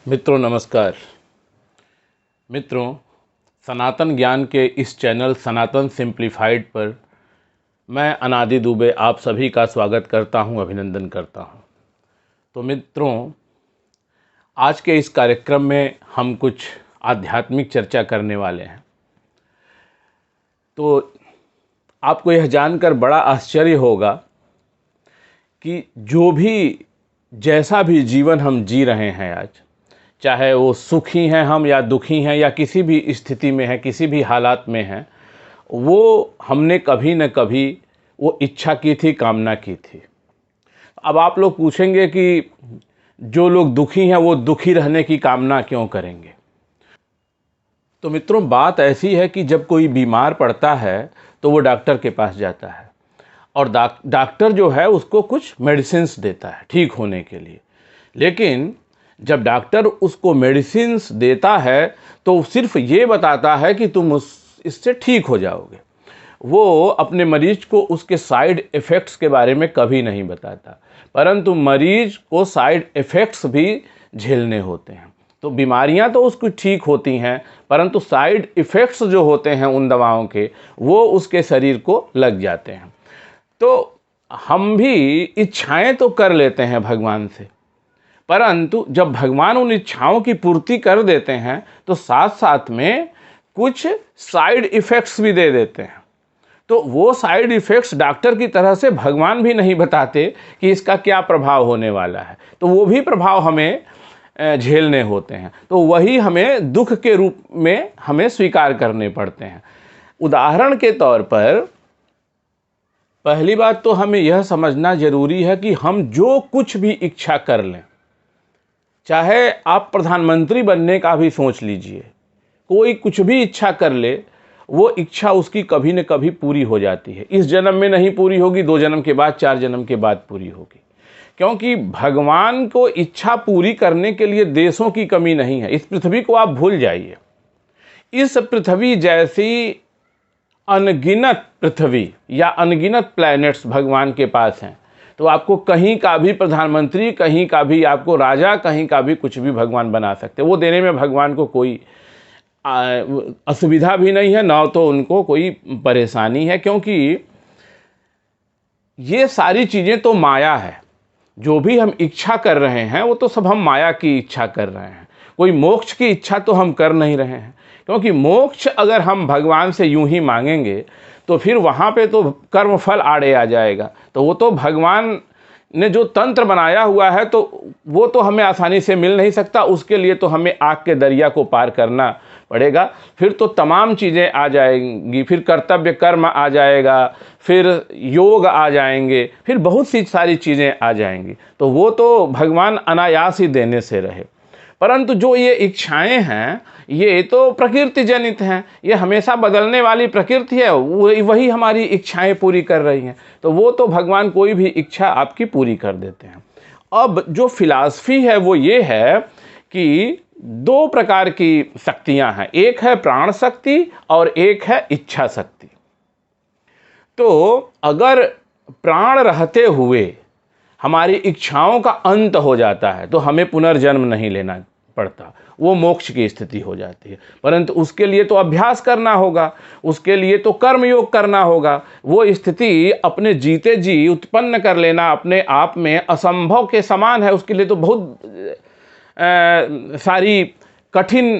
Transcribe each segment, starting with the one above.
मित्रों नमस्कार। मित्रों, सनातन ज्ञान के इस चैनल सनातन सिंप्लीफाइड पर मैं अनादि दुबे आप सभी का स्वागत करता हूं, अभिनंदन करता हूं। तो मित्रों, आज के इस कार्यक्रम में हम कुछ आध्यात्मिक चर्चा करने वाले हैं। तो आपको यह जानकर बड़ा आश्चर्य होगा कि जो भी जैसा भी जीवन हम जी रहे हैं आज, चाहे वो सुखी हैं हम या दुखी हैं या किसी भी स्थिति में हैं, किसी भी हालात में हैं, वो हमने कभी न कभी वो इच्छा की थी, कामना की थी। अब आप लोग पूछेंगे कि जो लोग दुखी हैं वो दुखी रहने की कामना क्यों करेंगे? तो मित्रों, बात ऐसी है कि जब कोई बीमार पड़ता है तो वो डॉक्टर के पास जाता है और डॉक्टर जो है उसको कुछ मेडिसिन्स देता है ठीक होने के लिए। लेकिन जब डॉक्टर उसको मेडिसिन्स देता है तो सिर्फ ये बताता है कि तुम इससे ठीक हो जाओगे। वो अपने मरीज को उसके साइड इफ़ेक्ट्स के बारे में कभी नहीं बताता, परंतु मरीज को साइड इफ़ेक्ट्स भी झेलने होते हैं। तो बीमारियां तो उसकी ठीक होती हैं, परंतु साइड इफ़ेक्ट्स जो होते हैं उन दवाओं के, वो उसके शरीर को लग जाते हैं। तो हम भी इच्छाएं तो कर लेते हैं भगवान से, परंतु जब भगवान उन इच्छाओं की पूर्ति कर देते हैं तो साथ साथ में कुछ साइड इफ़ेक्ट्स भी दे देते हैं। तो वो साइड इफ़ेक्ट्स डॉक्टर की तरह से भगवान भी नहीं बताते कि इसका क्या प्रभाव होने वाला है, तो वो भी प्रभाव हमें झेलने होते हैं। तो वही हमें दुख के रूप में हमें स्वीकार करने पड़ते हैं। उदाहरण के तौर पर पहली बात तो हमें यह समझना जरूरी है कि हम जो कुछ भी इच्छा कर लें, चाहे आप प्रधानमंत्री बनने का भी सोच लीजिए, कोई कुछ भी इच्छा कर ले, वो इच्छा उसकी कभी न कभी पूरी हो जाती है। इस जन्म में नहीं पूरी होगी, 2 जन्म के बाद, 4 जन्म के बाद पूरी होगी, क्योंकि भगवान को इच्छा पूरी करने के लिए देशों की कमी नहीं है। इस पृथ्वी को आप भूल जाइए। इस पृथ्वी जैसी अनगिनत पृथ्वी या अनगिनत प्लैनेट्स भगवान के पास हैं, तो आपको कहीं का भी प्रधानमंत्री, कहीं का भी आपको राजा, कहीं का भी कुछ भी भगवान बना सकते। वो देने में भगवान को कोई असुविधा भी नहीं है, ना तो उनको कोई परेशानी है, क्योंकि ये सारी चीज़ें तो माया है। जो भी हम इच्छा कर रहे हैं वो तो सब हम माया की इच्छा कर रहे हैं। कोई मोक्ष की इच्छा तो हम कर नहीं रहे हैं, क्योंकि मोक्ष अगर हम भगवान से यूं ही मांगेंगे तो फिर वहाँ पे तो कर्म फल आड़े आ जाएगा। तो वो तो भगवान ने जो तंत्र बनाया हुआ है तो वो तो हमें आसानी से मिल नहीं सकता। उसके लिए तो हमें आग के दरिया को पार करना पड़ेगा। फिर तो तमाम चीज़ें आ जाएंगी, फिर कर्तव्य कर्म आ जाएगा, फिर योग आ जाएंगे, फिर बहुत सी सारी चीज़ें आ जाएंगी। तो वो तो भगवान अनायास ही देने से रहे। परंतु जो ये इच्छाएं हैं ये तो प्रकृति जनित हैं, ये हमेशा बदलने वाली प्रकृति है, वही हमारी इच्छाएं पूरी कर रही हैं। तो वो तो भगवान कोई भी इच्छा आपकी पूरी कर देते हैं। अब जो फिलॉसफी है वो ये है कि 2 प्रकार की शक्तियां हैं, एक है प्राण शक्ति और एक है इच्छा शक्ति। तो अगर प्राण रहते हुए हमारी इच्छाओं का अंत हो जाता है तो हमें पुनर्जन्म नहीं लेना पड़ता, वो मोक्ष की स्थिति हो जाती है। परंतु उसके लिए तो अभ्यास करना होगा, उसके लिए तो कर्म योग करना होगा। वो स्थिति अपने जीते जी उत्पन्न कर लेना अपने आप में असंभव के समान है। उसके लिए तो बहुत सारी कठिन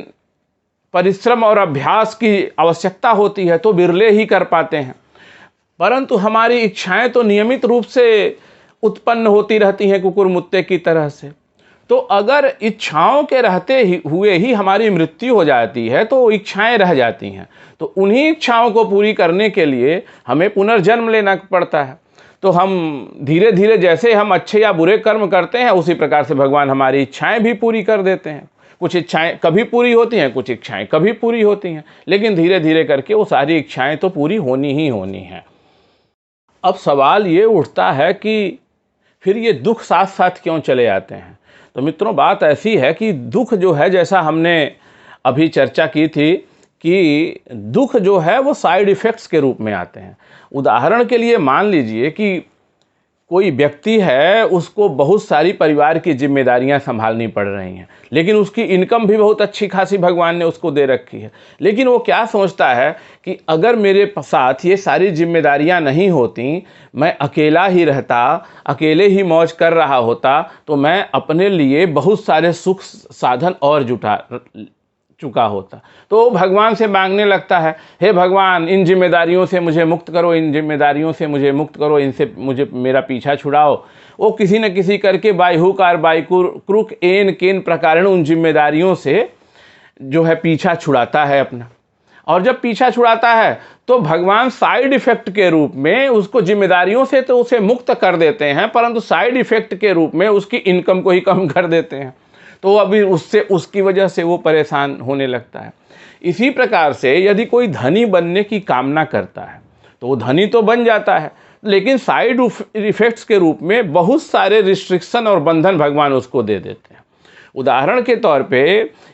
परिश्रम और अभ्यास की आवश्यकता होती है, तो बिरले ही कर पाते हैं। परंतु हमारी इच्छाएं तो नियमित रूप से उत्पन्न होती रहती हैं कुकुर मुत्ते की तरह से। तो अगर इच्छाओं के रहते हुए ही हमारी मृत्यु हो जाती है तो इच्छाएं रह जाती हैं। तो उन्हीं इच्छाओं को पूरी करने के लिए हमें पुनर्जन्म लेना पड़ता है। तो हम धीरे धीरे जैसे हम अच्छे या बुरे कर्म करते हैं उसी प्रकार से भगवान हमारी इच्छाएं भी पूरी कर देते हैं। कुछ इच्छाएं कभी पूरी होती हैं, कुछ इच्छाएं कभी पूरी होती हैं, लेकिन धीरे धीरे करके वो सारी इच्छाएं तो पूरी होनी ही होनी हैं। अब सवाल ये उठता है कि फिर ये दुख साथ साथ क्यों चले आते हैं? तो मित्रों, बात ऐसी है कि दुख जो है, जैसा हमने अभी चर्चा की थी कि दुख जो है वो साइड इफ़ेक्ट्स के रूप में आते हैं। उदाहरण के लिए मान लीजिए कि कोई व्यक्ति है, उसको बहुत सारी परिवार की जिम्मेदारियां संभालनी पड़ रही हैं, लेकिन उसकी इनकम भी बहुत अच्छी खासी भगवान ने उसको दे रखी है। लेकिन वो क्या सोचता है कि अगर मेरे साथ ये सारी जिम्मेदारियां नहीं होती, मैं अकेला ही रहता, अकेले ही मौज कर रहा होता, तो मैं अपने लिए बहुत सारे सुख साधन और जुटा चुका होता। तो वो भगवान से मांगने लगता है, हे भगवान, इन जिम्मेदारियों से मुझे मुक्त करो, इन जिम्मेदारियों से मुझे मुक्त करो, इनसे मुझे मेरा पीछा छुड़ाओ। वो किसी न किसी करके बायहुकार बायक्रुक एन केन प्रकारण उन जिम्मेदारियों से जो है पीछा छुड़ाता है अपना। और जब पीछा छुड़ाता है तो भगवान साइड इफेक्ट के रूप में उसको जिम्मेदारियों से तो उसे मुक्त कर देते हैं, परंतु साइड इफेक्ट के रूप में उसकी इनकम को ही कम कर देते हैं। तो अभी उससे उसकी वजह से वो परेशान होने लगता है। इसी प्रकार से यदि कोई धनी बनने की कामना करता है तो वो धनी तो बन जाता है, लेकिन साइड इफेक्ट्स के रूप में बहुत सारे रिस्ट्रिक्शन और बंधन भगवान उसको दे देते हैं। उदाहरण के तौर पे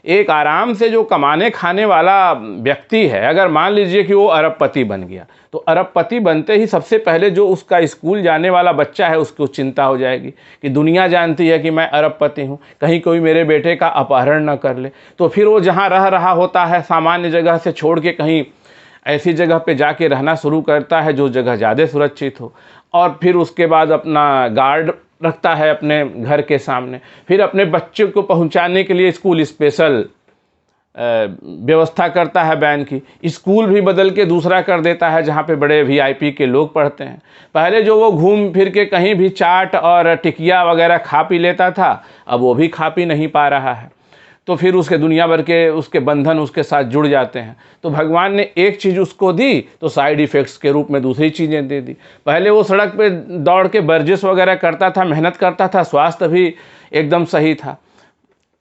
एक आराम से जो कमाने खाने वाला व्यक्ति है, अगर मान लीजिए कि वो अरबपति बन गया, तो अरबपति बनते ही सबसे पहले जो उसका स्कूल जाने वाला बच्चा है उसको चिंता हो जाएगी कि दुनिया जानती है कि मैं अरबपति हूँ, कहीं कोई मेरे बेटे का अपहरण न कर ले। तो फिर वो जहाँ रह रहा होता है सामान्य जगह से छोड़ के कहीं ऐसी जगह पे जाके रहना शुरू करता है जो जगह ज़्यादा सुरक्षित हो, और फिर उसके बाद अपना गार्ड रखता है अपने घर के सामने, फिर अपने बच्चे को पहुंचाने के लिए स्कूल स्पेशल व्यवस्था करता है वैन की, स्कूल भी बदल के दूसरा कर देता है जहाँ पे बड़े वीआईपी के लोग पढ़ते हैं। पहले जो वो घूम फिर के कहीं भी चाट और टिकिया वगैरह खा पी लेता था, अब वो भी खा पी नहीं पा रहा है, तो फिर उसके दुनिया भर के उसके बंधन उसके साथ जुड़ जाते हैं। तो भगवान ने एक चीज़ उसको दी तो साइड इफ़ेक्ट्स के रूप में दूसरी चीज़ें दे दी। पहले वो सड़क पे दौड़ के वर्जिश वगैरह करता था, मेहनत करता था, स्वास्थ्य भी एकदम सही था,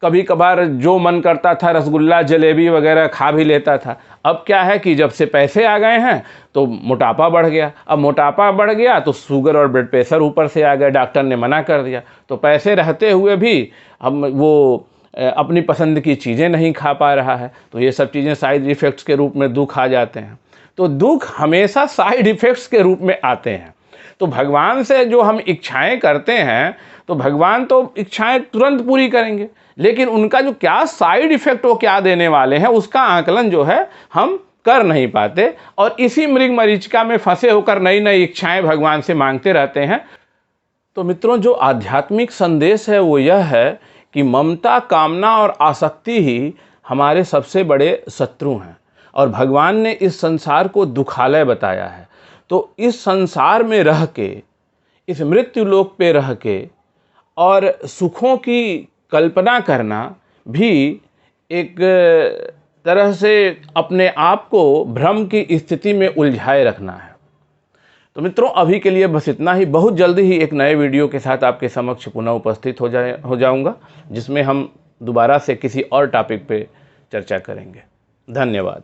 कभी कभार जो मन करता था रसगुल्ला जलेबी वगैरह खा भी लेता था। अब क्या है कि जब से पैसे आ गए हैं तो मोटापा बढ़ गया। अब मोटापा बढ़ गया तो शुगर और ब्लड प्रेशर ऊपर से आ गया, डॉक्टर ने मना कर दिया। तो पैसे रहते हुए भी हम वो अपनी पसंद की चीज़ें नहीं खा पा रहा है। तो ये सब चीज़ें साइड इफ़ेक्ट्स के रूप में दुख आ जाते हैं। तो दुख हमेशा साइड इफ़ेक्ट्स के रूप में आते हैं। तो भगवान से जो हम इच्छाएं करते हैं तो भगवान तो इच्छाएं तुरंत पूरी करेंगे, लेकिन उनका जो क्या साइड इफ़ेक्ट वो क्या देने वाले हैं उसका आकलन जो है हम कर नहीं पाते, और इसी मृग मरीचिका में फंसे होकर नई नई इच्छाएं भगवान से मांगते रहते हैं। तो मित्रों, जो आध्यात्मिक संदेश है वो यह है कि ममता, कामना और आसक्ति ही हमारे सबसे बड़े शत्रु हैं, और भगवान ने इस संसार को दुखालय बताया है। तो इस संसार में रह के, इस मृत्यु लोक पे रह के और सुखों की कल्पना करना भी एक तरह से अपने आप को भ्रम की स्थिति में उलझाए रखना है। तो मित्रों, अभी के लिए बस इतना ही। बहुत जल्दी ही एक नए वीडियो के साथ आपके समक्ष पुनः उपस्थित हो जाऊंगा, जिसमें हम दोबारा से किसी और टॉपिक पे चर्चा करेंगे। धन्यवाद।